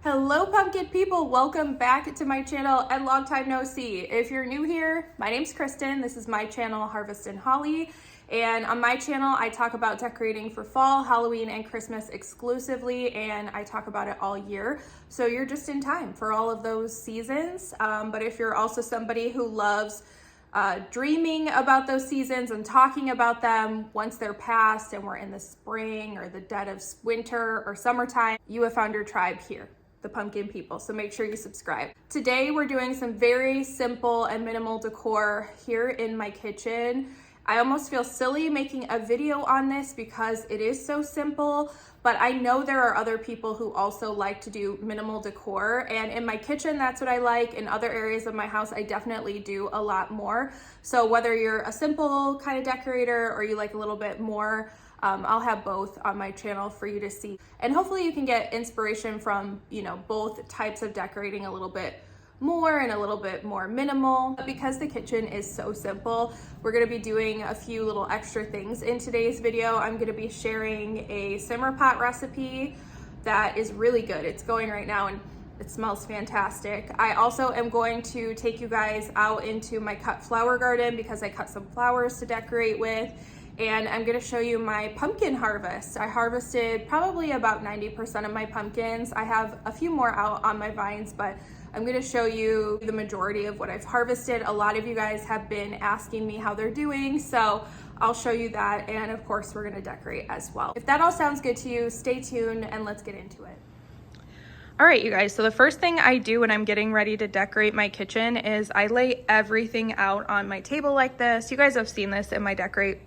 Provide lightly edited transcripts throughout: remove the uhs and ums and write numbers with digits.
Hello pumpkin people, welcome back to my channel and long time no see. If you're new here, my name's Kristen. This is my channel, Harvest and Holly. And on my channel, I talk about decorating for fall, Halloween, and Christmas exclusively, and I talk about it all year. So you're just in time for all of those seasons. But if you're also somebody who loves dreaming about those seasons and talking about them once they're past and we're in the spring or the dead of winter or summertime, you have found your tribe here, the pumpkin people. So make sure you subscribe. Today we're doing some very simple and minimal decor here in my kitchen. I almost feel silly making a video on this because it is so simple, but I know there are other people who also like to do minimal decor, and in my kitchen that's what I like. In other areas of my house I definitely do a lot more. So whether you're a simple kind of decorator or you like a little bit more, I'll have both on my channel for you to see. And hopefully you can get inspiration from, both types of decorating, a little bit more and a little bit more minimal. Because the kitchen is so simple, we're gonna be doing a few little extra things in today's video. I'm gonna be sharing a simmer pot recipe that is really good. It's going right now and it smells fantastic. I also am going to take you guys out into my cut flower garden because I cut some flowers to decorate with. And I'm gonna show you my pumpkin harvest. I harvested probably about 90% of my pumpkins. I have a few more out on my vines, but I'm gonna show you the majority of what I've harvested. A lot of you guys have been asking me how they're doing, so I'll show you that. And of course, we're gonna decorate as well. If that all sounds good to you, stay tuned and let's get into it. All right, you guys, so the first thing I do when I'm getting ready to decorate my kitchen is I lay everything out on my table like this. You guys have seen this in my decorate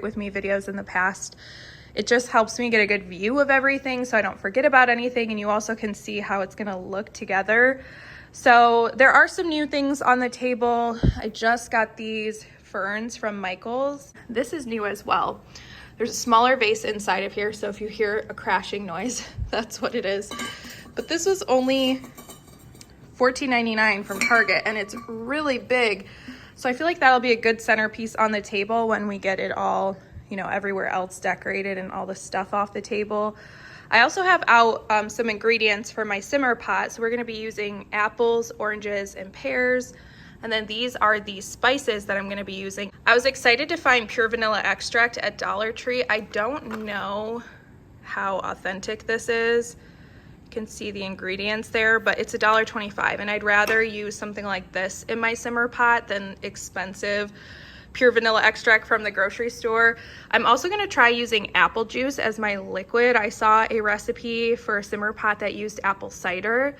with me videos in the past. It just helps me get a good view of everything so I don't forget about anything, and you also can see how it's gonna look together. So there are some new things on the table. I just got these ferns from Michael's. This is new as well. There's a smaller vase inside of here, so if you hear a crashing noise, that's what it is. But this was only $14.99 from Target, and it's really big. So I feel like that'll be a good centerpiece on the table when we get it all, everywhere else decorated and all the stuff off the table. I also have out some ingredients for my simmer pot. So we're gonna be using apples, oranges, and pears. And then these are the spices that I'm gonna be using. I was excited to find pure vanilla extract at Dollar Tree. I don't know how authentic this is. You can see the ingredients there, but it's $1.25, and I'd rather use something like this in my simmer pot than expensive pure vanilla extract from the grocery store. I'm also gonna try using apple juice as my liquid. I saw a recipe for a simmer pot that used apple cider.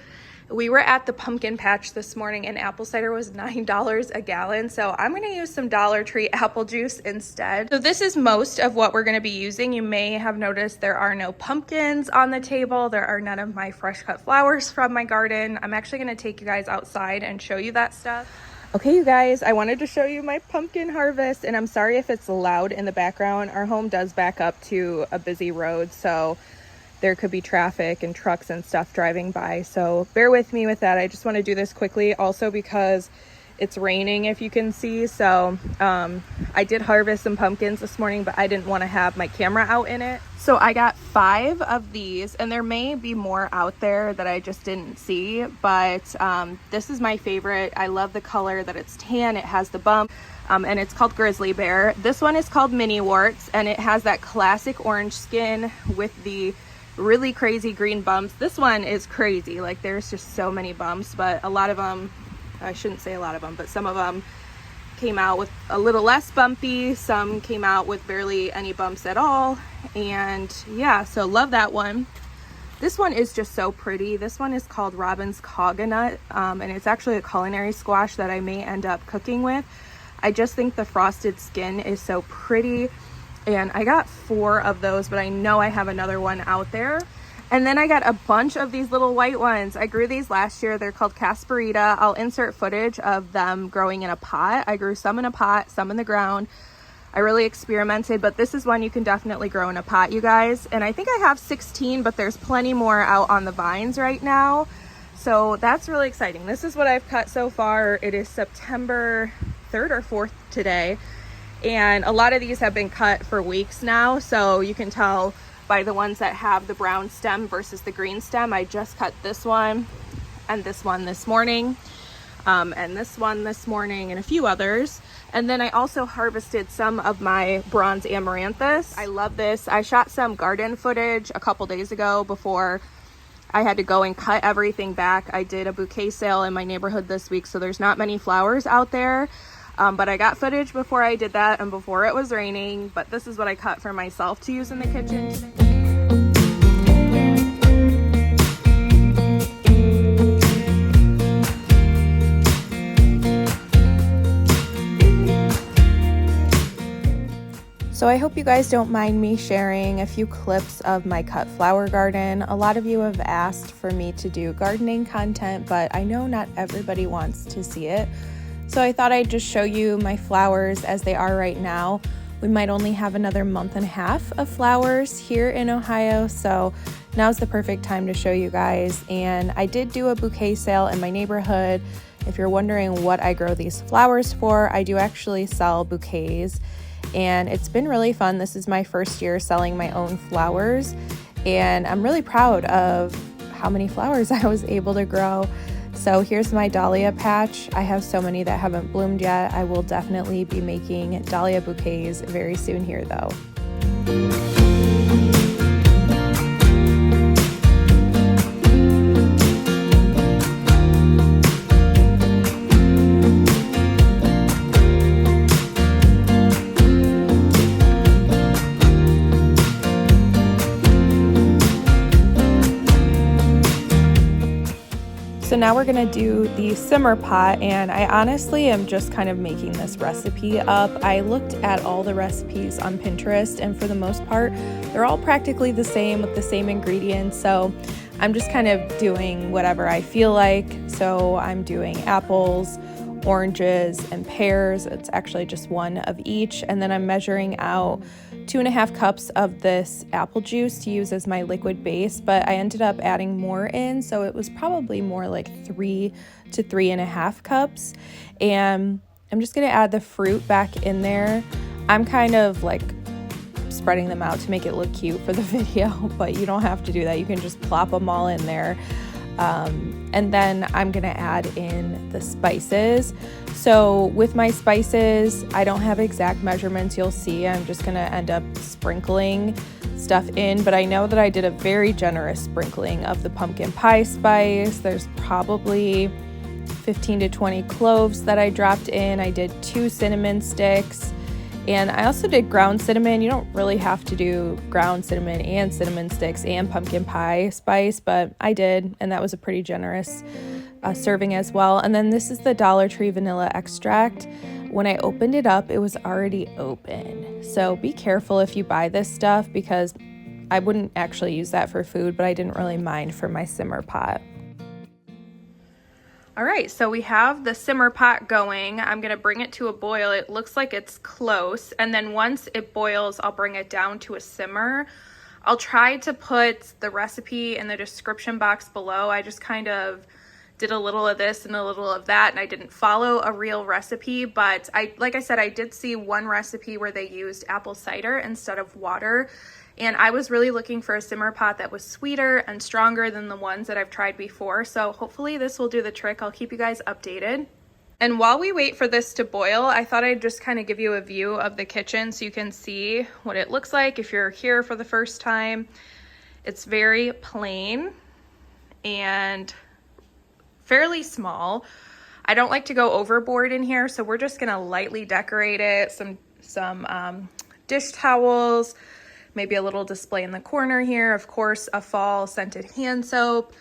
We were at the pumpkin patch this morning and apple cider was $9 a gallon. So I'm gonna use some Dollar Tree apple juice instead. So this is most of what we're gonna be using. You may have noticed there are no pumpkins on the table. There are none of my fresh cut flowers from my garden. I'm actually gonna take you guys outside and show you that stuff. Okay, you guys, I wanted to show you my pumpkin harvest, and I'm sorry if it's loud in the background. Our home does back up to a busy road, so there could be traffic and trucks and stuff driving by, so bear with me with that. I just want to do this quickly, also because it's raining, if you can see. So I did harvest some pumpkins this morning, but I didn't want to have my camera out in it. So I got 5 of these, and there may be more out there that I just didn't see, but this is my favorite. I love the color that it's tan, it has the bump, and it's called Grizzly Bear. This one is called Mini Warts, and it has that classic orange skin with the really crazy green bumps. This one is crazy, like there's just so many bumps, but a lot of them, I shouldn't say a lot of them, but some of them came out with a little less bumpy, some came out with barely any bumps at all. And yeah, so love that one. This one is just so pretty. This one is called Robin's Cogonut, and it's actually a culinary squash that I may end up cooking with. I just think the frosted skin is so pretty, and I got 4 of those, but I know I have another one out there. And then I got a bunch of these little white ones. I grew these last year. They're called Casperita. I'll insert footage of them growing in a pot. I grew some in a pot, some in the ground. I really experimented, but this is one you can definitely grow in a pot, you guys. And I think I have 16, but there's plenty more out on the vines right now. So that's really exciting. This is what I've cut so far. It is September 3rd or 4th today. And a lot of these have been cut for weeks now. So you can tell by the ones that have the brown stem versus the green stem. I just cut this one and this one this morning, and this one this morning, and a few others. And then I also harvested some of my bronze amaranthus. I love this. I shot some garden footage a couple days ago before I had to go and cut everything back. I did a bouquet sale in my neighborhood this week, so there's not many flowers out there. But I got footage before I did that and before it was raining. But this is what I cut for myself to use in the kitchen today. So I hope you guys don't mind me sharing a few clips of my cut flower garden. A lot of you have asked for me to do gardening content, but I know not everybody wants to see it. So I thought I'd just show you my flowers as they are right now. We might only have another month and a half of flowers here in Ohio, so now's the perfect time to show you guys. And I did do a bouquet sale in my neighborhood. If you're wondering what I grow these flowers for, I do actually sell bouquets, and it's been really fun. This is my first year selling my own flowers, and I'm really proud of how many flowers I was able to grow. So here's my dahlia patch. I have so many that haven't bloomed yet. I will definitely be making dahlia bouquets very soon here though. So now we're gonna do the simmer pot, and I honestly am just kind of making this recipe up. I looked at all the recipes on Pinterest, and for the most part, they're all practically the same with the same ingredients. So I'm just kind of doing whatever I feel like. So I'm doing apples, oranges, and pears. It's actually just one of each. And then I'm measuring out 2.5 cups of this apple juice to use as my liquid base, but I ended up adding more in, so it was probably more like 3 to 3.5 cups. And I'm just gonna add the fruit back in there. I'm kind of like spreading them out to make it look cute for the video, but you don't have to do that. You can just plop them all in there. And then I'm gonna add in the spices. So with my spices, I don't have exact measurements. You'll see I'm just gonna end up sprinkling stuff in, but I know that I did a very generous sprinkling of the pumpkin pie spice. There's probably 15 to 20 cloves that I dropped in. I did 2 cinnamon sticks, and I also did ground cinnamon. You don't really have to do ground cinnamon and cinnamon sticks and pumpkin pie spice, but I did, and that was a pretty generous serving as well. And then this is the Dollar Tree vanilla extract. When I opened it up, it was already open. So be careful if you buy this stuff, because I wouldn't actually use that for food, but I didn't really mind for my simmer pot. All right, so we have the simmer pot going. I'm gonna bring it to a boil. It looks like it's close. And then once it boils, I'll bring it down to a simmer. I'll try to put the recipe in the description box below. I just kind of did a little of this and a little of that, and I didn't follow a real recipe, but like I said, I did see one recipe where they used apple cider instead of water. And I was really looking for a simmer pot that was sweeter and stronger than the ones that I've tried before. So hopefully this will do the trick. I'll keep you guys updated. And while we wait for this to boil, I thought I'd just kind of give you a view of the kitchen so you can see what it looks like if you're here for the first time. It's very plain and fairly small. I don't like to go overboard in here, so we're just gonna lightly decorate it. Some dish towels, maybe a little display in the corner here. Of course, a fall scented hand soap.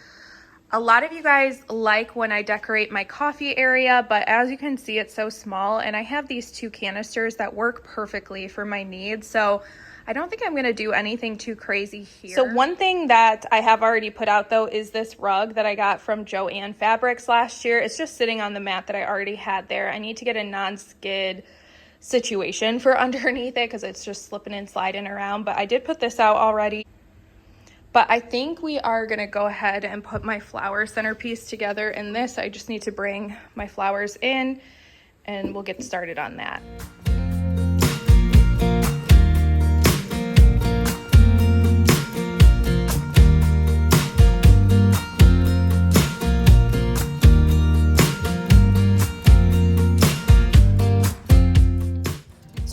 A lot of you guys like when I decorate my coffee area, but as you can see, it's so small, and I have these 2 canisters that work perfectly for my needs. So I don't think I'm gonna do anything too crazy here. So one thing that I have already put out though is this rug that I got from Joann Fabrics last year. It's just sitting on the mat that I already had there. I need to get a non-skid situation for underneath it because it's just slipping and sliding around, but I did put this out already. But I think we are gonna go ahead and put my flower centerpiece together in this. I just need to bring my flowers in and we'll get started on that.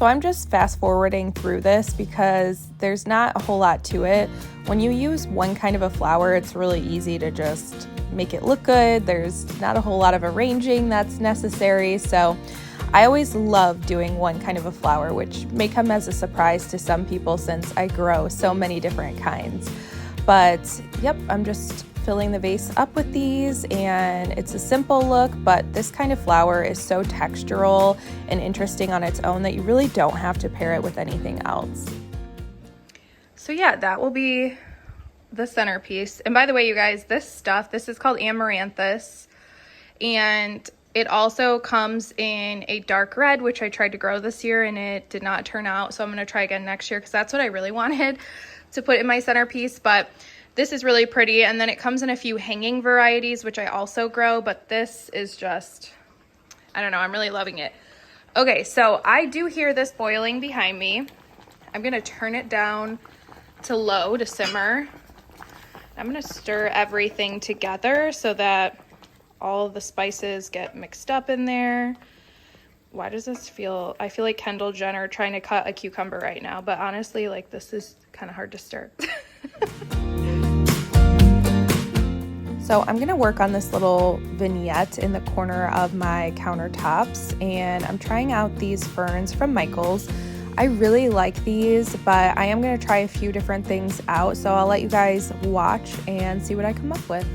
So I'm just fast forwarding through this because there's not a whole lot to it. When you use one kind of a flower, it's really easy to just make it look good. There's not a whole lot of arranging that's necessary. So I always love doing one kind of a flower, which may come as a surprise to some people since I grow so many different kinds. But yep, I'm just filling the vase up with these, and it's a simple look, but this kind of flower is so textural and interesting on its own that you really don't have to pair it with anything else. So yeah, that will be the centerpiece. And by the way, you guys, this is called amaranthus, and it also comes in a dark red, which I tried to grow this year and it did not turn out. So I'm gonna try again next year because that's what I really wanted to put in my centerpiece. But this is really pretty, and then it comes in a few hanging varieties, which I also grow, but this is just, I don't know, I'm really loving it. Okay, so I do hear this boiling behind me. I'm gonna turn it down to low to simmer. I'm gonna stir everything together so that all of the spices get mixed up in there. Why does this feel, I feel like Kendall Jenner trying to cut a cucumber right now, but honestly, like, this is kind of hard to stir. So I'm gonna work on this little vignette in the corner of my countertops, and I'm trying out these ferns from Michael's. I really like these, but I am gonna try a few different things out, so I'll let you guys watch and see what I come up with.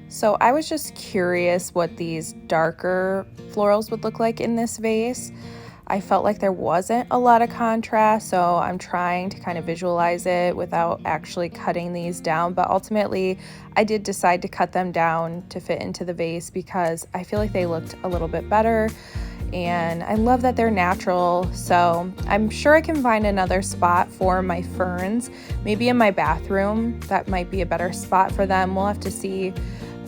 So I was just curious what these darker florals would look like in this vase. I felt like there wasn't a lot of contrast, so I'm trying to kind of visualize it without actually cutting these down. But ultimately, I did decide to cut them down to fit into the vase because I feel like they looked a little bit better. And I love that they're natural, so I'm sure I can find another spot for my ferns. Maybe in my bathroom, that might be a better spot for them. We'll have to see.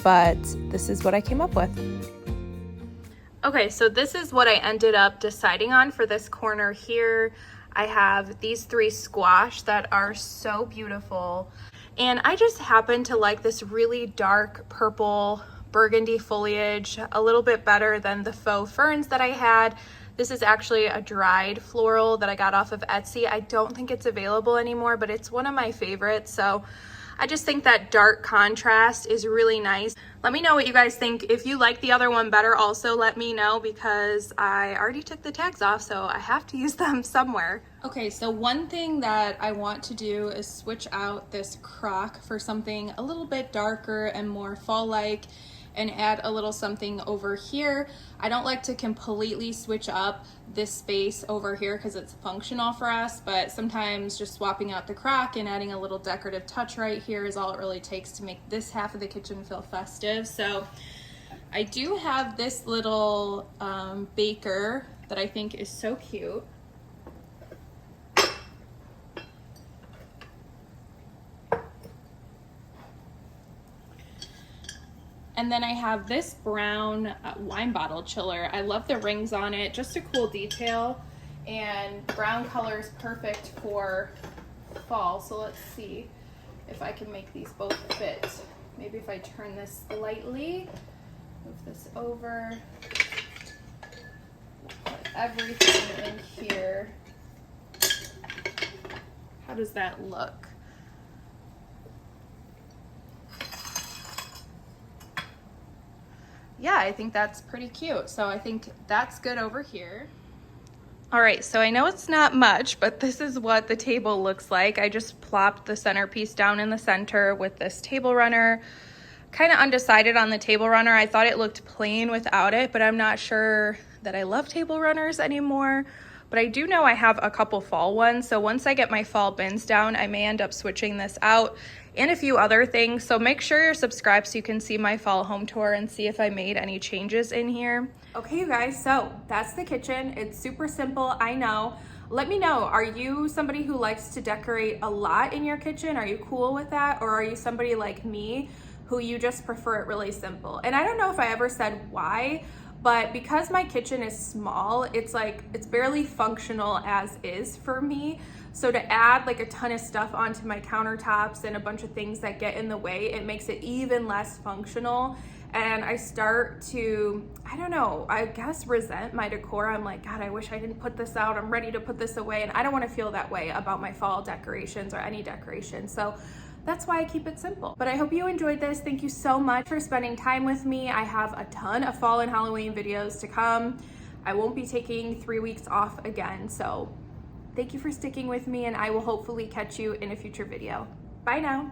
But this is what I came up with. Okay, so this is what I ended up deciding on for this corner here. I have these 3 squash that are so beautiful. And I just happen to like this really dark purple burgundy foliage a little bit better than the faux ferns that I had. This is actually a dried floral that I got off of Etsy. I don't think it's available anymore, but it's one of my favorites. So I just think that dark contrast is really nice. Let me know what you guys think. If you like the other one better, also let me know because I already took the tags off, so I have to use them somewhere. Okay, so one thing that I want to do is switch out this crock for something a little bit darker and more fall-like, and add a little something over here. I don't like to completely switch up this space over here because it's functional for us, but sometimes just swapping out the crock and adding a little decorative touch right here is all it really takes to make this half of the kitchen feel festive. So I do have this little baker that I think is so cute. And then I have this brown wine bottle chiller. I love the rings on it, just a cool detail. And brown color is perfect for fall. So let's see if I can make these both fit. Maybe if I turn this slightly, move this over, put everything in here. How does that look? Yeah, I think that's pretty cute. So I think that's good over here. All right, so I know it's not much, but this is what the table looks like. I just plopped the centerpiece down in the center with this table runner. Kind of undecided on the table runner. I thought it looked plain without it, but I'm not sure that I love table runners anymore. but I do know I have a couple fall ones. So once I get my fall bins down, I may end up switching this out and a few other things. So make sure you're subscribed so you can see my fall home tour and see if I made any changes in here. Okay, you guys, so that's the kitchen. It's super simple, I know. Let me know, are you somebody who likes to decorate a lot in your kitchen? Are you cool with that? Or are you somebody like me who you just prefer it really simple? And I don't know if I ever said why, but because my kitchen is small, it's barely functional as is for me. So to add like a ton of stuff onto my countertops and a bunch of things that get in the way, it makes it even less functional. And I start to, I don't know, I guess resent my decor. I'm like, God, I wish I didn't put this out. I'm ready to put this away. And I don't want to feel that way about my fall decorations or any decoration. So that's why I keep it simple. But I hope you enjoyed this. Thank you so much for spending time with me. I have a ton of fall and Halloween videos to come. I won't be taking 3 weeks off again. So thank you for sticking with me, and I will hopefully catch you in a future video. Bye now.